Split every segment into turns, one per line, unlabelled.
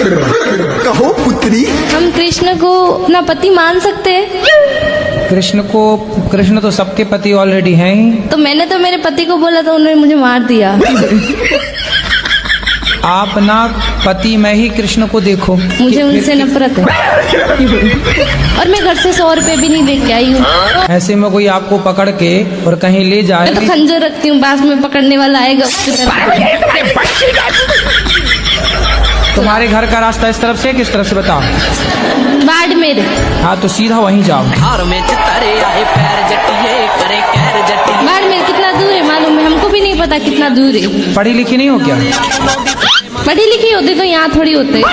कहो पुत्री।
हम कृष्ण को अपना पति मान सकते हैं?
कृष्ण तो सबके पति ऑलरेडी हैं ही।
तो मैंने तो मेरे पति को बोला था, उन्होंने मुझे मार दिया।
आप ना पति में ही कृष्ण को देखो।
मुझे उनसे नफरत है। और मैं घर से 100 रुपए भी नहीं लेके आई हूँ।
ऐसे में कोई आपको पकड़ के और कहीं ले जाए
मैं तो खंजर रखती हूँ, पास में पकड़ने वाला आएगा उसकी तरफ।
तुम्हारे घर का रास्ता इस तरफ से किस तरफ से बताओ?
बाड़मेर।
हाँ तो सीधा वहीं जाओ।
बाड़मेर कितना दूर है मालूम है? हमको भी नहीं पता कितना दूर है।
पढ़ी लिखी नहीं हो क्या?
पढ़ी लिखी होती तो यहाँ थोड़ी होते।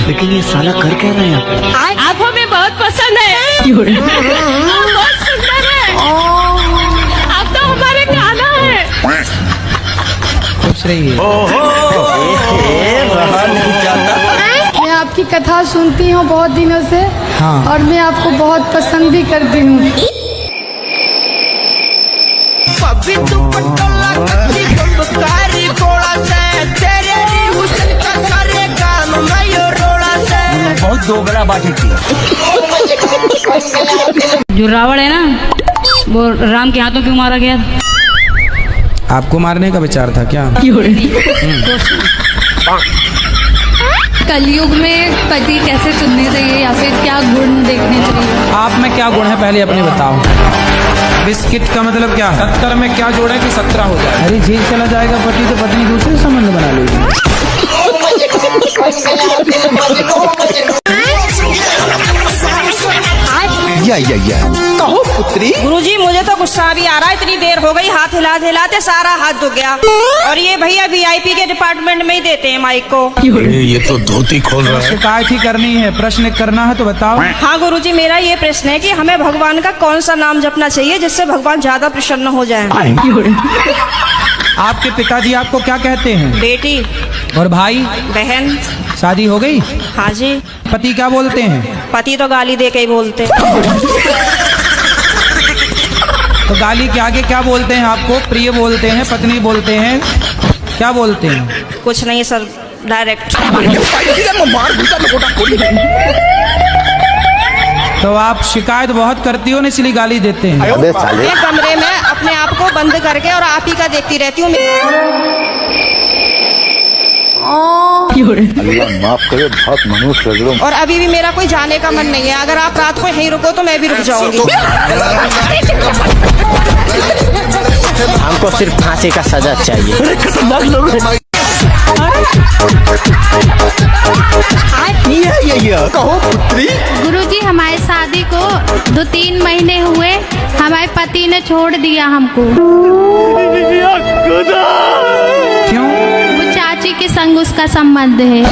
लेकिन ये साला कर क्या रहे हैं?
आप हमें बहुत पसंद है। बहुत सुंदर है। आप तो हमारे गाना है।
पूछ रही है।
मैं आपकी कथा सुनती हूँ बहुत दिनों से।
हाँ।
और मैं आपको बहुत पसंद भी करती हूँ।
बहुत दोगला बातें की।
जो रावण है ना, वो राम के हाथों क्यों मारा गया?
आपको मारने का विचार था क्या?
कलयुग में पति कैसे चुनने चाहिए या फिर क्या गुण देखने चाहिए?
आप में क्या गुण है पहले अपने बताओ। बिस्किट का मतलब क्या है? 70 में क्या जोड़ा कि 17 हो जाए? अरे जेल चला जाएगा पति तो पत्नी दूसरे संबंध बना लेगी।
या कहो पुत्री।
गुरुजी मुझे तो गुस्सा भी आ रहा है, इतनी देर हो गई, हाथ हिलाते हिलाते सारा हाथ दुख गया। और ये भैया VIP के डिपार्टमेंट में ही देते हैं माइक को।
ये तो धोती खोल रहा है।
शिकायत ही करनी है, प्रश्न करना है तो बताओ।
हाँ गुरुजी, मेरा ये प्रश्न है कि हमें भगवान का कौन सा नाम जपना चाहिए जिससे भगवान ज्यादा प्रसन्न हो जाए?
आपके पिताजी आपको क्या कहते हैं?
बेटी।
और भाई
बहन।
शादी हो गई?
हाँ जी।
पति क्या बोलते हैं?
पति तो गाली दे के ही बोलते।
तो गाली के आगे क्या बोलते हैं आपको? प्रिय बोलते हैं, पत्नी बोलते हैं, क्या बोलते हैं?
कुछ नहीं सर, डायरेक्ट।
तो आप शिकायत बहुत करती हो ना, इसलिए गाली देते हैं।
मैं कमरे में अपने आप को बंद करके और आप ही का देखती रहती हूँ।
अल्लाह माफ करे, बहुत मनुष्य है।
और अभी भी मेरा कोई जाने का मन नहीं है। अगर आप रात को यहीं रुको तो मैं भी रुक जाऊंगी।
हमको सिर्फ फांसी का सजा चाहिए।
कहो पुत्री।
गुरुजी हमारी शादी को 2-3 महीने हुए, हमारे पति ने छोड़ दिया हमको।
क्यों?
वो चाची के संग उसका संबंध है।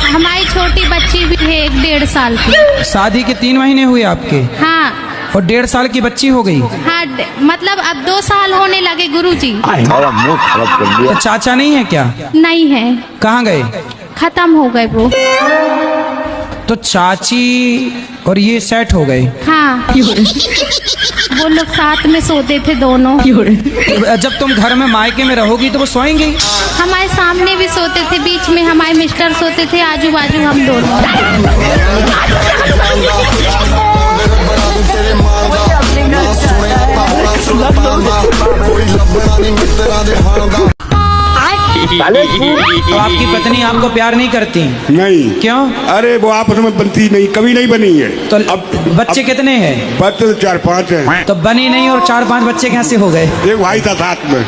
हमारी छोटी बच्ची भी है 1-1.5 साल की।
शादी के 3 महीने हुए आपके?
हाँ।
और 1.5 साल की बच्ची हो गई?
हाँ, मतलब अब 2 साल होने लगे गुरुजी।
तो चाचा नहीं है क्या?
नहीं है,
कहाँ गए?
खत्म हो गए वो।
तो चाची और ये सेट हो गए?
हाँ। वो लोग साथ में सोते थे दोनों।
जब तुम घर में मायके में रहोगी तो वो सोएंगे?
हमारे सामने भी सोते थे, बीच में हमारे मिस्टर सोते थे, आजू बाजू हम दोनों। तो आपकी पत्नी आपको प्यार नहीं करती?
नहीं।
क्यों?
अरे वो आपस में बनती नहीं, कभी नहीं बनी है।
तो अब बच्चे कितने हैं?
बच्चे 4-5 हैं।
तो बनी नहीं और 4-5 बच्चे कैसे हो गए?
एक भाई था साथ में।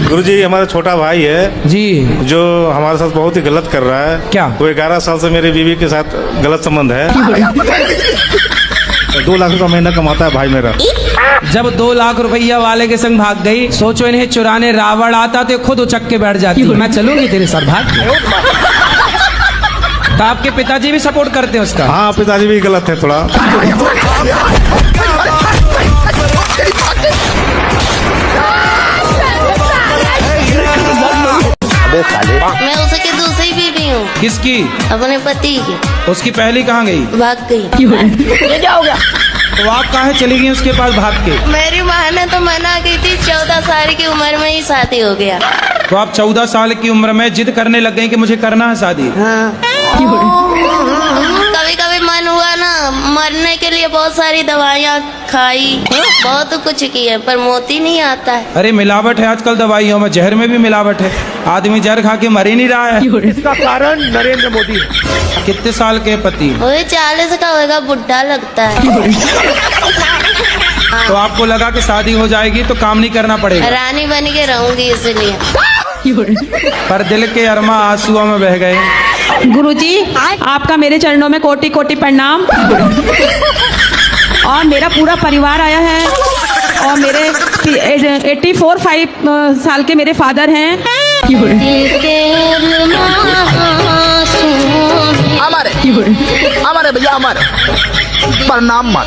गुरुजी हमारा छोटा भाई है
जी,
जो हमारे साथ बहुत ही गलत कर रहा है।
क्या?
वो 11 साल से मेरी बीवी के साथ गलत संबंध है। 2 लाख रुपया महीना कमाता है भाई मेरा।
जब 2 लाख रुपया वाले के संग भाग गई, सोचो इन्हें चुराने रावण आता तो खुद उचक के बैठ जाती। मैं चलूंगी तेरे साथ, भाग। तो आपके पिताजी भी सपोर्ट करते हैं उसका?
हाँ, पिताजी भी गलत है थोड़ा।
मैं उसे की दूसरी बीवी हूँ।
किसकी?
अपने पति की।
उसकी पहली कहाँ गई?
भाग गई।
ये क्या हो गया?
तो आप कहाँ चली गई उसके पास भाग के?
मेरी माँ ने तो मना की थी, 14 साल की उम्र में ही शादी हो गया।
तो आप 14 साल की उम्र में जिद करने लग गई कि मुझे करना है शादी?
हाँ। कभी कभी मन हुआ ना, मरने के लिए बहुत सारी दवाइयाँ खाई, बहुत कुछ किए, पर मोती नहीं आता है।
अरे मिलावट है आजकल दवाइयों में, जहर में भी मिलावट है। आदमी जहर खा के मर ही नहीं रहा है।
इसका कारण नरेंद्र मोदी।
कितने साल के पति?
वही 40 का होगा, बुढ़ा लगता है।
तो आपको लगा कि शादी हो जाएगी तो काम नहीं करना पड़ेगा?
रानी बन के रहूंगी इसलिए।
पर दिल के अरमा आंसुओं में बह गए।
गुरुजी, आपका मेरे चरणों में कोटि कोटि प्रणाम। और मेरा पूरा परिवार आया है, और मेरे 84-5 साल के मेरे फादर हैं।
हमारे भैया हमारे प्रणाम मत।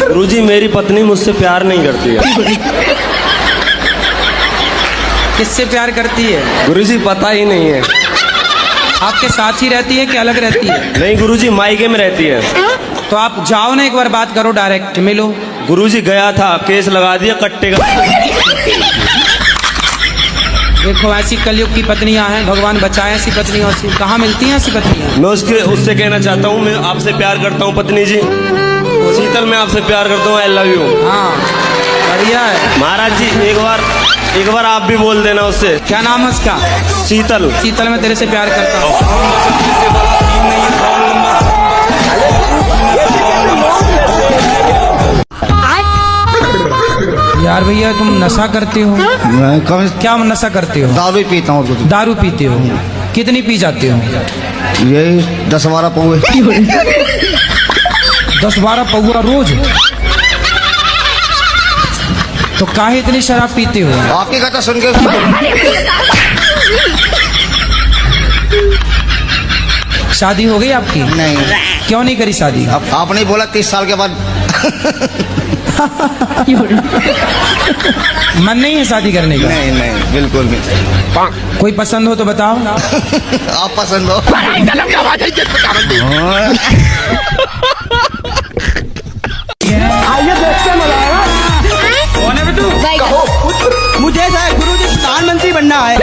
गुरुजी मेरी पत्नी मुझसे प्यार नहीं करती है।
किससे प्यार करती है?
गुरुजी पता ही नहीं है।
आपके साथ ही रहती है कि अलग रहती है?
नहीं गुरुजी, मायके में रहती है।
तो आप जाओ ना, एक बार बात करो, डायरेक्ट मिलो।
गुरुजी गया था, केस लगा दिया कट्टे का।
देखो ऐसी कलयुग की पत्नियां हैं, भगवान बचाए ऐसी पत्नियों से। कहाँ मिलती हैं ऐसी पत्नियां?
मैं उससे कहना चाहता हूँ, मैं आपसे प्यार करता हूँ पत्नी जी। शीतल, मैं आपसे प्यार करता हूँ, आई लव यू।
हाँ बढ़िया है।
महाराज जी एक बार आप भी बोल देना उससे।
क्या नाम है उसका?
शीतल।
शीतल, मैं तेरे से प्यार करता हूँ। यार भैया तुम नशा करते हो? क्या नशा करते हो?
दारू पीता हूँ।
दारू पीते हो? कितनी पी जाते हो?
यही 10-12 पौवे।
10-12 पौवा रोज? तो काहे इतनी शराब पीते हो?
आपकी कथा सुन के।
शादी हो गई आपकी?
नहीं।
क्यों नहीं करी शादी?
आपने बोला 30 साल के बाद।
मन नहीं है शादी करने का?
नहीं नहीं बिल्कुल नहीं।
कोई पसंद हो तो बताओ।
आप पसंद हो? आइए देखते हैं, मजा आएगा।
कौन है तू?
मुझे गुरुजी प्रधानमंत्री बनना है।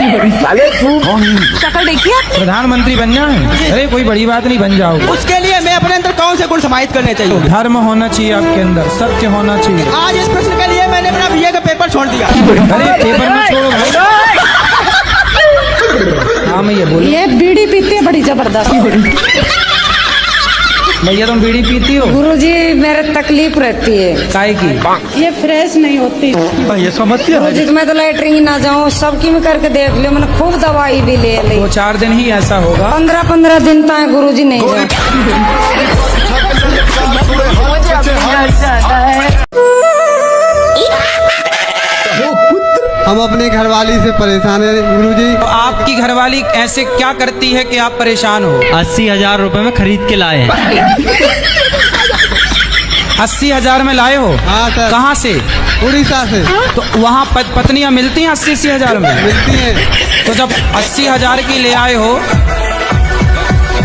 शक्ल देखिए।
प्रधानमंत्री बनना है? अरे कोई बड़ी बात नहीं, बन जाओ।
उसके लिए मैं अपने अंदर कौन से गुण समाहित करने चाहिए?
धर्म होना चाहिए आपके अंदर, सत्य होना चाहिए।
आज इस प्रश्न के लिए मैंने अपना बीए का पेपर छोड़ दिया।
अरे पेपर में छोड़ो भाई। हाँ मैं ये बोलूं,
ये बीड़ी पीती है बड़ी जबरदस्त।
भैया तुम बीड़ी पीती हो?
गुरुजी मेरे तकलीफ रहती है।
काय की?
ये फ्रेश नहीं होती।
ये समस्या है।
गुरुजी मैं तो लैटरिन ना जाऊँ, सबकी में करके देख लियो, मैंने खूब दवाई भी ले ली।
2-4 दिन ही ऐसा होगा।
15-15 दिन तक गुरुजी नहीं जाए।
हम अपनी घरवाली से परेशान है गुरुजी।
तो आपकी घरवाली ऐसे क्या करती है कि आप परेशान हो?
80,000 रुपए में खरीद के लाए हैं।
80,000 में लाए हो?
हाँ सर।
कहाँ से?
उड़ीसा से।
तो वहाँ पत्नियाँ मिलती हैं 80,000 में?
मिलती हैं।
तो जब 80,000 की ले आए हो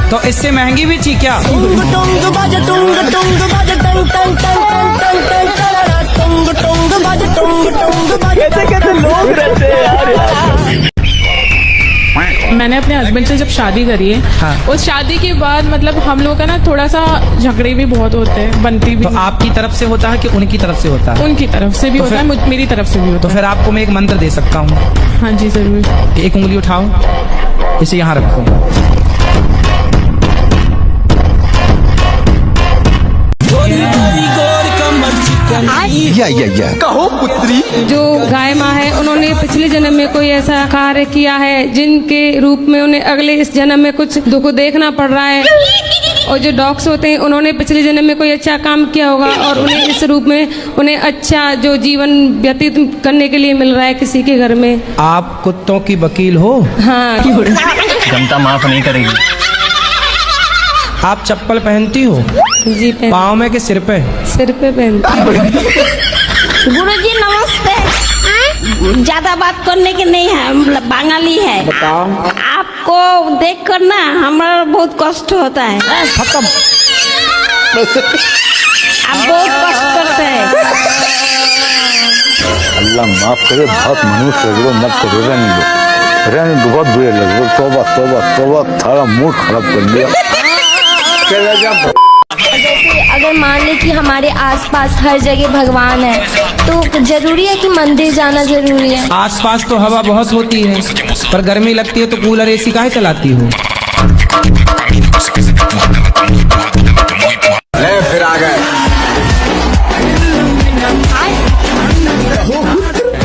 तो इससे महंगी भी थी क्या?
कैसे लोग रहते हैं यार।
मैंने अपने हस्बैंड से जब शादी करी है,
हाँ।
उस शादी के बाद मतलब हम लोग का ना थोड़ा सा झगड़े भी बहुत होते हैं, बनती भी।
तो आपकी तरफ से होता है कि उनकी तरफ से होता है?
उनकी तरफ से भी
तो
होता है, मेरी तरफ से भी होता
तो फिर आपको मैं एक मंत्र दे सकता हूँ।
है। हाँ जी जरूर।
एक उंगली उठाओ, इसे यहाँ रखो।
या कहो पुत्री।
जो गाय माँ है उन्होंने पिछले जन्म में कोई ऐसा कार्य किया है जिनके रूप में उन्हें अगले इस जन्म में कुछ दुख देखना पड़ रहा है। और जो डॉग्स होते हैं उन्होंने पिछले जन्म में कोई अच्छा काम किया होगा और उन्हें इस रूप में उन्हें अच्छा जो जीवन व्यतीत करने के लिए मिल रहा है किसी के घर में।
आप कुत्तों की वकील हो?
हाँ।
जनता माफ नहीं करेगी।
आप चप्पल पहनती हो?
जी पहन,
पाँव में कि सिर पे?
सिर पे पहनती हूँ।
गुरुजी नमस्ते। ज्यादा बात करने की नहीं है, हम बंगाली है।
बताओ।
आपको देखकर ना हमारा बहुत कष्ट होता है।
खत्म।
आप बहुत कष्ट करते हैं।
अल्लाह माफ करे, बहुत मनुष्य है, मत करो, रहने दो, बहुत बुरे लग रहे। तौबा तौबा तौबा, थारा मूड खराब कर दिया।
जैसे अगर मान ले कि हमारे आसपास हर जगह भगवान है, तो जरूरी है कि मंदिर जाना जरूरी है?
आसपास तो हवा बहुत होती है, पर गर्मी लगती है तो कूलर एसी काहे चलाती हो?
फिर आ गए।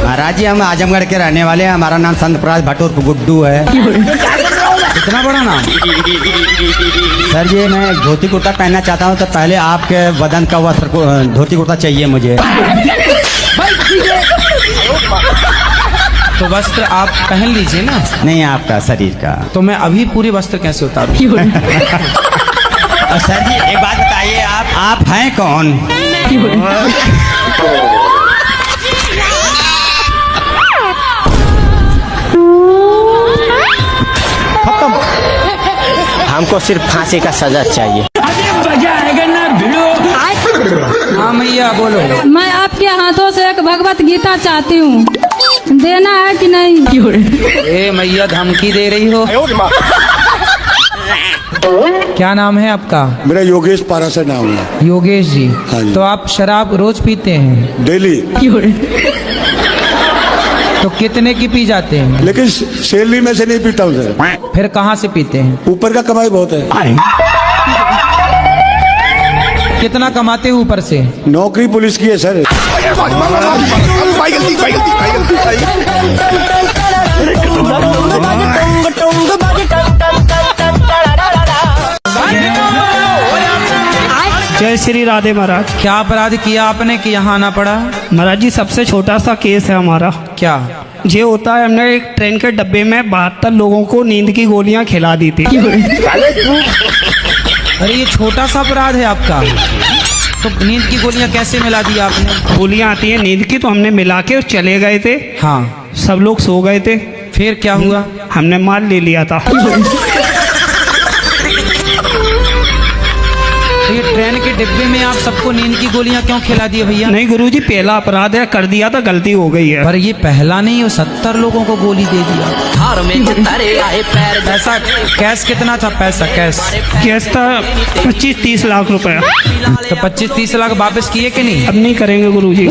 महाराज जी, हम आजमगढ़ के रहने वाले हैं। हमारा नाम संत प्रकाश भट्ट उर्फ गुड्डू है।
इतना बड़ा नाम?
सर जी, मैं धोती कुर्ता पहनना चाहता हूँ, तो पहले आपके बदन का वस्त्र धोती कुर्ता चाहिए मुझे।
तो वस्त्र आप पहन लीजिए ना।
नहीं, आपका शरीर का।
तो मैं अभी पूरे वस्त्र कैसे उतारूं?
और सर जी एक बात बताइए, आप हैं कौन?
हमको सिर्फ फांसी का सजा चाहिए।
हाँ मैया बोलो।
मैं आपके हाथों से एक भगवत गीता चाहती हूँ, देना है कि नहीं?
ए मैया, धमकी दे रही हो? क्या नाम है आपका?
मेरा योगेश पारा से नाम है।
योगेश जी।
हाँ जी।
तो आप शराब रोज पीते हैं?
डेली।
तो कितने की पी जाते हैं?
लेकिन सैलरी में से नहीं पीता हूँ सर।
फिर कहाँ से पीते हैं?
ऊपर का कमाई बहुत है।
कितना कमाते हैं ऊपर से?
नौकरी पुलिस की है सर।
जय श्री राधे महाराज।
क्या अपराध किया आपने कि यहाँ आना पड़ा?
महाराज जी, सबसे छोटा सा केस है हमारा।
क्या?
ये होता है, हमने एक ट्रेन के डब्बे में 72 लोगों को नींद की गोलियां खिला दी थी।
अरे ये छोटा सा अपराध है आपका, तो नींद की गोलियां कैसे मिला दी आपने?
गोलियां आती हैं नींद की, तो हमने मिला के चले गए थे।
हाँ।
सब लोग सो गए थे।
फिर क्या हुआ?
हमने माल ले लिया था।
तो ये ट्रेन के डिब्बे में आप सबको नींद की गोलियां क्यों खिला दी भैया?
नहीं गुरुजी, पहला अपराध है, कर दिया था, गलती हो गई है।
पर ये पहला नहीं, 70 लोगों को गोली दे दिया। पैसा कैश कितना था? पैसा कैश
था 25-30 लाख रुपए।
तो 25-30 लाख वापस किए कि नहीं?
अब नहीं करेंगे गुरुजी।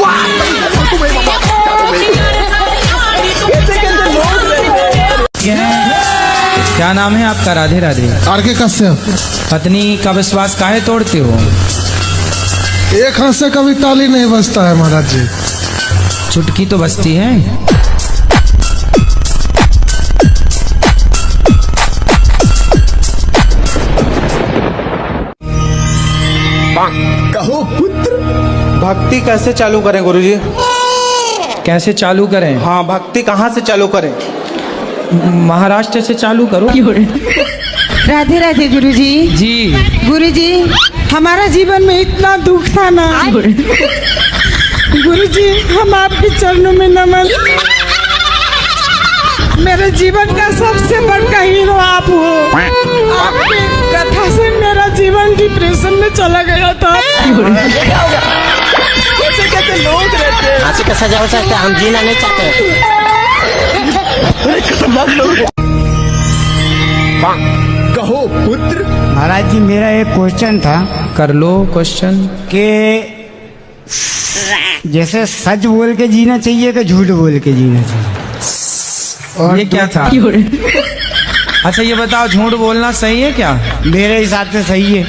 क्या नाम है आपका? राधे राधे।
आरके कश्यप।
पत्नी का विश्वास काहे तोड़ते हो?
एक हाथ से कभी ताली नहीं बजता है महाराज जी।
चुटकी तो बजती है।
कहो पुत्र।
भक्ति कैसे चालू करें गुरुजी?
कैसे चालू करें?
हाँ, भक्ति कहाँ से चालू करें?
महाराष्ट्र से चालू करो।
राधे राधे गुरुजी।
जी
गुरुजी, हमारा जीवन में इतना दुख था ना गुरुजी, हम आपके चरणों में नमन। मेरे जीवन का सबसे बड़ा हीरो आप हो। आपकी कथा से मेरा जीवन डिप्रेशन में चला गया था।
कैसे कैसे लोग रहते हैं? फांसी का सजा हो सकता है, हम जीना नहीं चाहते।
कहो पुत्र।
महाराज जी, मेरा एक क्वेश्चन था।
कर लो क्वेश्चन।
कि जैसे सच बोल के जीना चाहिए कि झूठ बोल के जीना चाहिए?
और ये क्या था? अच्छा ये बताओ, झूठ बोलना सही है क्या?
मेरे हिसाब से सही है।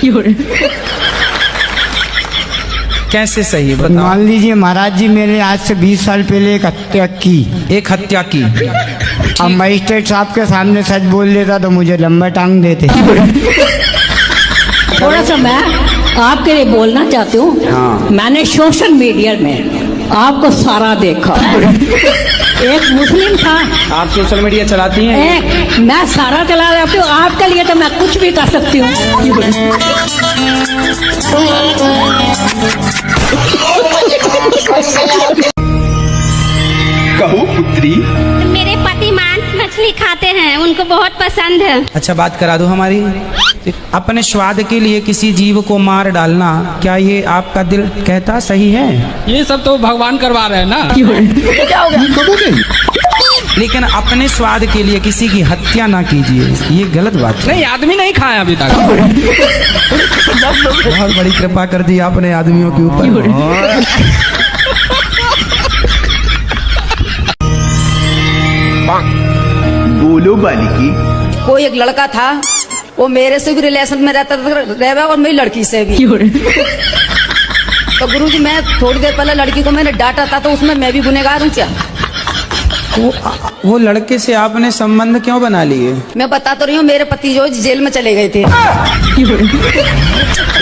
कैसे सही है बताओ?
मान लीजिए महाराज जी, मैंने आज से 20 साल पहले एक हत्या की।
एक हत्या की।
अब मजिस्ट्रेट साहब के सामने सच बोल लेता तो मुझे लंबा टांग देते।
थोड़ा सा मैं आपके लिए बोलना चाहती हूँ।
हाँ।
मैंने सोशल मीडिया में आपको सारा देखा। एक मुस्लिम था।
आप सोशल मीडिया चलाती हैं?
एक मैं सारा चला रही हूँ, आपके लिए तो मैं कुछ भी कर सकती हूँ।
कहो पुत्री।
मेरे पति मांस मछली खाते हैं, उनको बहुत पसंद है।
अच्छा बात करा दो हमारी। अपने स्वाद के लिए किसी जीव को मार डालना, क्या ये आपका दिल कहता सही है?
ये सब तो भगवान करवा रहे हैं ना।
क्या हो गया?
लेकिन अपने स्वाद के लिए किसी की हत्या ना कीजिए, ये गलत बात है।
नहीं, आदमी नहीं खाया अभी तक।
बहुत बड़ी कृपा कर दी आपने आदमियों के ऊपर।
बोलो बालिकी।
कोई एक लड़का था, वो मेरे से भी रिलेशन में रहता था और मेरी लड़की से भी। तो गुरुजी मैं थोड़ी देर पहले लड़की को मैंने डांटा था, तो उसमें मैं भी गुनहगार हूँ क्या?
वो लड़के से आपने संबंध क्यों बना लिए?
मैं बता तो रही हूँ, मेरे पति जो जेल में चले गए थे।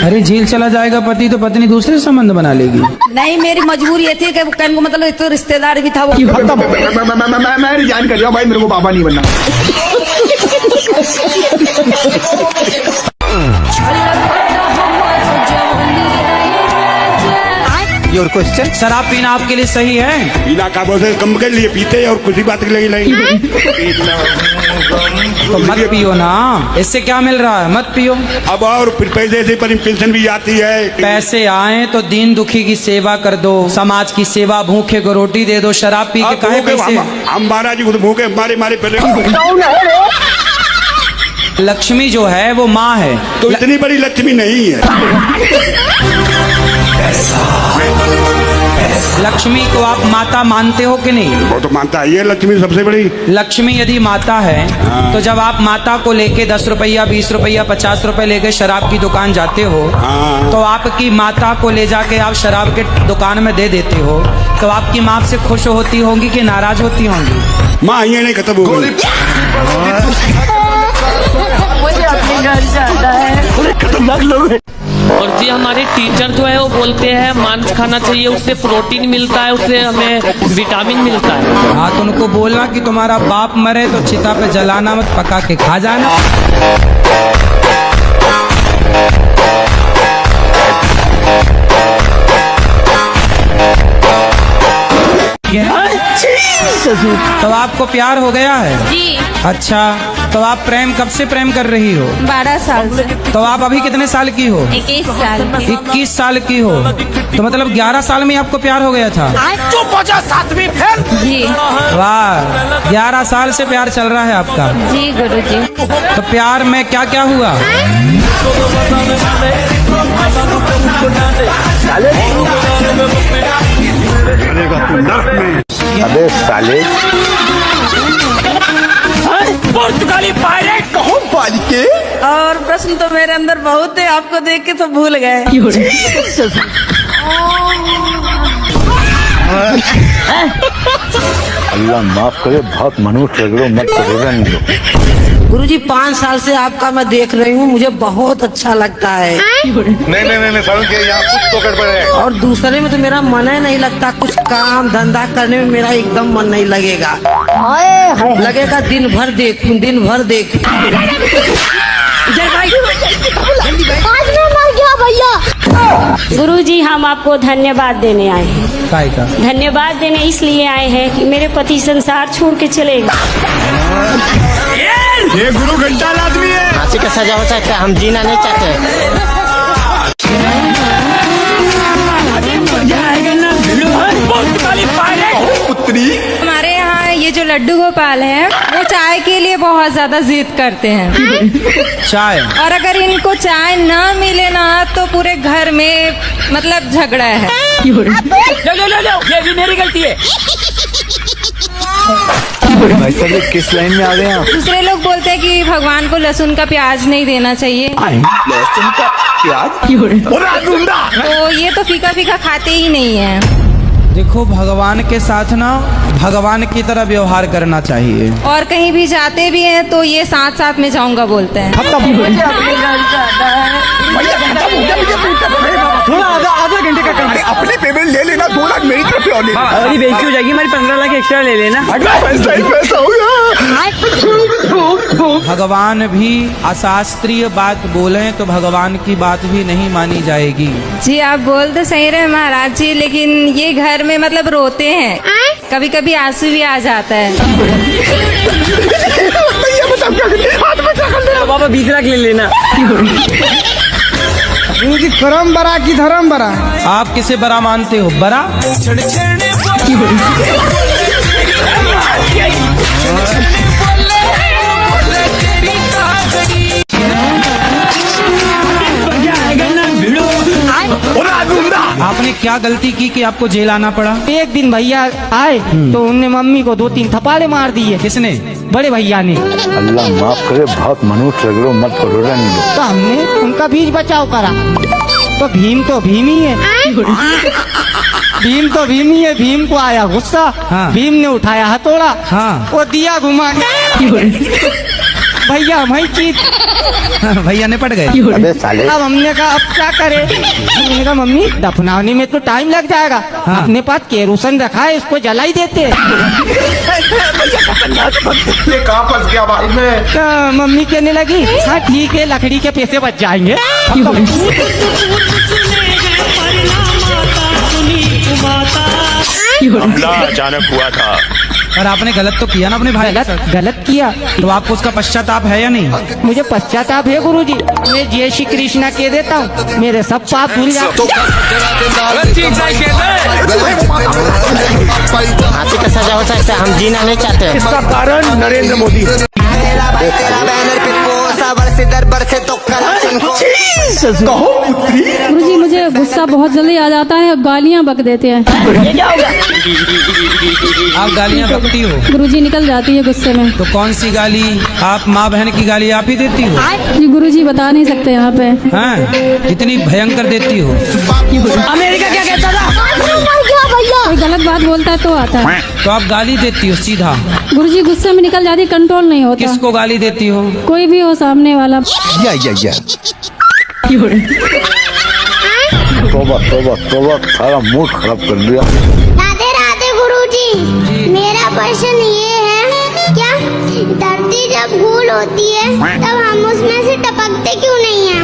अरे जेल चला जाएगा पति तो पत्नी दूसरे से संबंध बना लेगी।
नहीं, मेरी मजबूरी ये थी कि वो कहने को मतलब तो रिश्तेदार भी था वो।
मैं रिजाइन कर दिया भाई, मेरे को बाबा नहीं बनना।
Your question. शराब पीना आपके लिए सही है?
पीना का बोलते कम के लिए पीते और कुछ ही बात लगी नहीं।
तो मत पियो ना, इससे क्या मिल रहा है? मत पियो।
अब और फिर पैसे से पर पेंशन भी आती है।
पैसे आए तो दीन दुखी की सेवा कर दो, समाज की सेवा, भूखे को रोटी दे दो। शराब पी के काहे पैसे?
हम महाराज जी खुद भूखे मारे पहले।
लक्ष्मी जो है वो माँ है,
तो इतनी बड़ी लक्ष्मी नहीं है।
लक्ष्मी को आप माता मानते हो कि नहीं?
वो तो मानता है, ये लक्ष्मी सबसे बड़ी।
लक्ष्मी यदि माता है तो जब आप माता को लेके 10 रुपया 20 रुपया 50 रुपए लेके शराब की दुकान जाते हो, तो आपकी माता को ले जाके आप शराब के दुकान में दे देते हो, तो आपकी माँ से खुश होती होंगी कि नाराज होती होंगी?
माँ ये नहीं खत्म हो गई।
खतरनाक लोग हैं।
और जी हमारे टीचर जो है वो बोलते हैं मांस खाना चाहिए, उससे प्रोटीन मिलता है, उससे हमें विटामिन मिलता है।
हाँ, तो उनको बोलना कि तुम्हारा बाप मरे तो चिता पे जलाना मत, पका के खा जाना। तो आपको प्यार हो गया है?
जी।
अच्छा, तो आप प्रेम कब से प्रेम कर रही हो?
12 साल से।
तो आप अभी कितने साल की हो?
21 साल।
21 साल की हो, तो मतलब 11 साल में आपको प्यार हो गया था?
चुप हो जा, 7वीं फेल।
जी।
वाह, 11 साल से प्यार चल रहा है आपका?
जी गुरुजी।
तो प्यार में क्या क्या हुआ?
अबे साले,
पुर्तगाली पायलट कहो बालिके।
और प्रश्न तो मेरे अंदर बहुत है, आपको देख के तो भूल गए।
अल्लाह माफ करे, बहुत मनुष्य लग रहे हो, मत करो रहने दो।
गुरुजी 5 साल से आपका मैं देख रही हूँ, मुझे बहुत अच्छा लगता है।
नहीं समझ के यहाँ कुछ तो गड़बड़ है।
और दूसरे में तो मेरा मन ही नहीं लगता, कुछ काम धंधा करने में मेरा एकदम मन नहीं लगेगा। लगेगा दिन भर देखूं, दिन भर देखूं।
आज मैं मर गया भैया।
गुरुजी हम आपको धन्यवाद देने आए हैं।
काय का?
धन्यवाद देने इसलिए आए हैं कि मेरे पति संसार छोड़ के चले गए।
ये गुरु घंटाल आदमी है।
फांसी का सजा हो सकता है, हम जीना नहीं चाहते।
पुत्री।
हमारे यहाँ ये जो लड्डू गोपाल है वो चाय के लिए बहुत ज्यादा जिद करते हैं।
चाय?
और अगर इनको चाय ना मिले ना तो पूरे घर में मतलब झगड़ा है।
लो, ये भी मेरी गलती है।
भाई साहब, ये किस लाइन में आ गए आप?
दूसरे लोग बोलते हैं कि भगवान को लहसुन का प्याज नहीं देना चाहिए।
लहसुन का प्याज?
तो ये तो फीका फीका खाते ही नहीं है।
देखो भगवान के साथ ना भगवान की तरह व्यवहार करना चाहिए।
और कहीं भी जाते भी हैं तो ये साथ साथ में जाऊंगा बोलते हैं।
थोड़ा आधा घंटे का काम। अपने पेमेंट ले लेना, 2 लाख मेरी तरफ से और लेना।
अरे बेइज्जती हो जाएगी, हमारी 15 लाख एक्स्ट्रा ले लेना।
पैसा ही पैसा होगा।
भगवान भी अशास्त्रीय बात बोले तो भगवान की बात भी नहीं मानी जाएगी।
जी आप बोल तो सही रहे महाराज जी, लेकिन ये घर में मतलब रोते हैं, कभी कभी आंसू भी आ जाता है।
बाबा 20 लाख ले लेना।
गुरुजी करम बरा की धर्म बरा?
आप किसे बड़ा मानते हो? बड़ा आपने क्या गलती की कि आपको जेल आना पड़ा?
एक दिन भैया आए तो उनने मम्मी को 2-3 थप्पड़े मार दिए।
किसने?
बड़े भैया ने।
अल्लाह माफ करे, बहुत मनुष्य लग रहे हो, मत करो रहने दो।
तो हमने उनका बीच बचाव करा। तो भीम तो भीम ही है। भीम तो भीम ही है। भीम को आया गुस्सा।
हाँ।
भीम ने उठाया हथौड़ा।
हाँ।
वो दिया घुमा। भैया मैं चीत।
भैया ने पड़ गए।
अबे साले।
अब हमने कहा अब क्या करे? हमने कहा मम्मी दफनाने में तो टाइम लग जाएगा।
हाँ।
अपने पास केरोसिन रखा है, इसको जला ही देते।
कहाँ फंस गया भाई मैं?
तो मम्मी कहने लगी हाँ ठीक है, लकड़ी के पैसे बच जाएंगे।
हमला अचानक हुआ था।
और आपने गलत तो किया ना अपने भाई के साथ?
गलत किया।
तो आपको उसका पश्चाताप है या नहीं?
मुझे पश्चाताप है गुरुजी। मैं जय श्री कृष्णा कह देता हूँ, मेरे सब पाप भूल जाते।
फांसी का सजा हो सकता है, हम जीना नहीं चाहते।
इसका कारण नरेंद्र मोदी है।
गुरुजी मुझे गुस्सा बहुत जल्दी आ जाता है, गालियाँ बक देते हैं।
आप गालियाँ बकती हो?
गुरुजी निकल जाती है गुस्से में।
तो कौन सी गाली? आप माँ बहन की गाली आप ही देती हो?
जी गुरुजी बता नहीं सकते यहाँ पे।
हाँ, इतनी भयंकर देती हो।
अमेरिका क्या कहता था?
कोई गलत बात बोलता है तो आता है।
तो आप गाली देती हो सीधा?
गुरुजी गुस्से में निकल जाती, कंट्रोल नहीं होता।
किसको गाली देती हो?
कोई भी हो सामने वाला।
तौबा तौबा तौबा, सारा मूड खराब कर दिया।
राधे राधे गुरुजी, मेरा प्रश्न ये है, क्या धरती जब गोल होती है तब हम उसमें से टपकते क्यों नहीं हैं?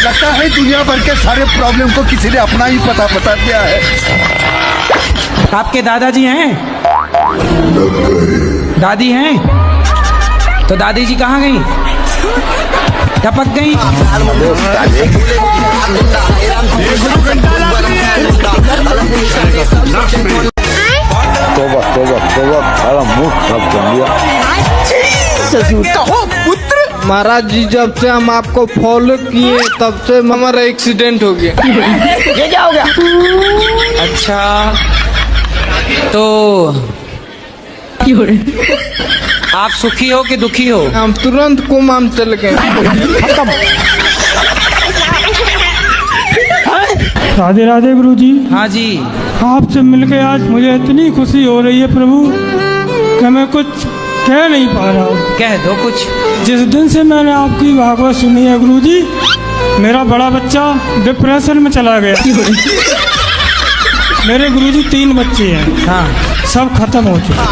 लगता है दुनिया भर के सारे प्रॉब्लम को किसी ने अपना ही पता बता दिया है।
आपके दादाजी हैं? दादी हैं? तो दादी जी कहाँ गई? टपक गई?
तौबा तौबा तौबा, सारा मूड खराब कर दिया।
कहो पुत्र। महाराज जी जब से हम आपको फॉलो किए तब से हमारा एक्सीडेंट हो गया।
ये क्या हो गया?
अच्छा तो आप सुखी हो कि दुखी हो?
हम तुरंत कोमा में चल गए।
राधे राधे गुरुजी।
हाँ जी।
आपसे मिलकर आज मुझे इतनी खुशी हो रही है प्रभु कि मैं कुछ कह नहीं पा रहा हूँ।
कह दो कुछ।
जिस दिन से मैंने आपकी भागवत सुनी है गुरुजी, मेरा बड़ा बच्चा डिप्रेशन में चला गया। मेरे गुरुजी 3 बच्चे हैं।
हाँ।
सब खत्म हो चुके।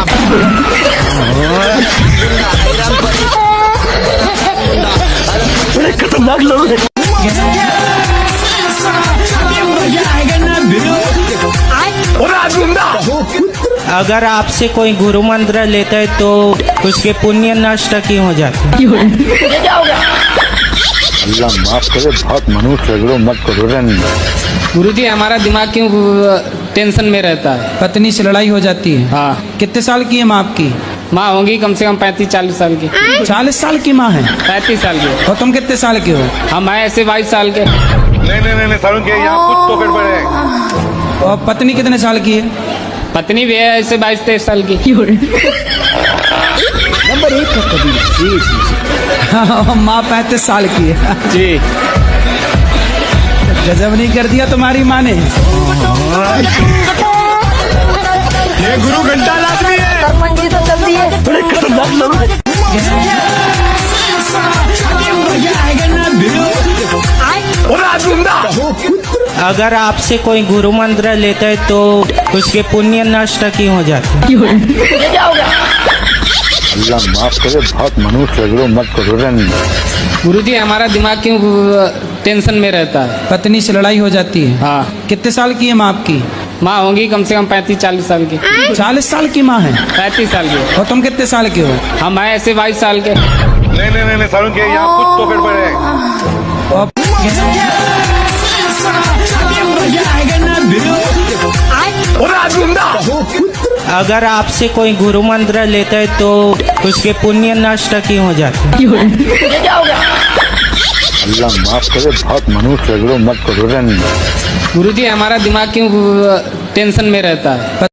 बड़े खतरनाक लोग हैं।
अगर आपसे कोई गुरु मंत्र लेता है तो उसके पुण्य नष्ट क्यों हो जाते?
अल्लाह माफ करे, बहुत मनुष्य लग रहे हो, मत करो रहने दो।
गुरुजी हमारा दिमाग क्यों टेंशन में रहता है?
पत्नी से लड़ाई हो जाती है?
हाँ।
कितने साल की है माँ आपकी?
माँ होंगी कम से कम 35-40 साल की।
40 साल की माँ है?
35 साल की।
और तुम कितने साल के हो?
हम आए ऐसे 22 साल के।
नहीं सारुण के यहाँ कुछ तो गड़बड़ है।
और पत्नी कितने साल की है?
पत्नी भी है ऐसे 22-23 साल की।
नंबर 1 का कबीर जी।
माँ 35 साल की है।
जी।
गजब नहीं कर दिया तुम्हारी माँ ने।
ये गुरु घंटा लाजमी है। बड़े खतरनाक लोग हैं।
अगर आपसे कोई गुरु मंत्र लेता है तो उसके पुण्य नष्ट क्यों हो जाते?
ये क्या हो गया?
अल्लाह माफ करे, बहुत मनुष्य लग रहे हो, मत करो रहने दो।
गुरुजी हमारा दिमाग क्यों टेंशन में रहता है?
पत्नी से लड़ाई हो जाती है।
हाँ।
कितने साल की है माँ आपकी?
माँ होंगी कम से कम 35-40 साल की।
40 साल की माँ है?
35 साल की।
और तुम कितने साल के हो?
हम आए ऐसे 22 साल के।
नहीं सारुण के यहाँ कुछ तो गड़बड़ है।
अगर आपसे कोई गुरु मंत्र लेता है तो उसके पुण्य नष्ट क्यों हो जाते?
ये क्या हो गया?
अल्लाह माफ करे, बहुत मनुष्य लग रहे हो, मत करो रहने दो।
गुरुजी हमारा दिमाग क्यों टेंशन में रहता है?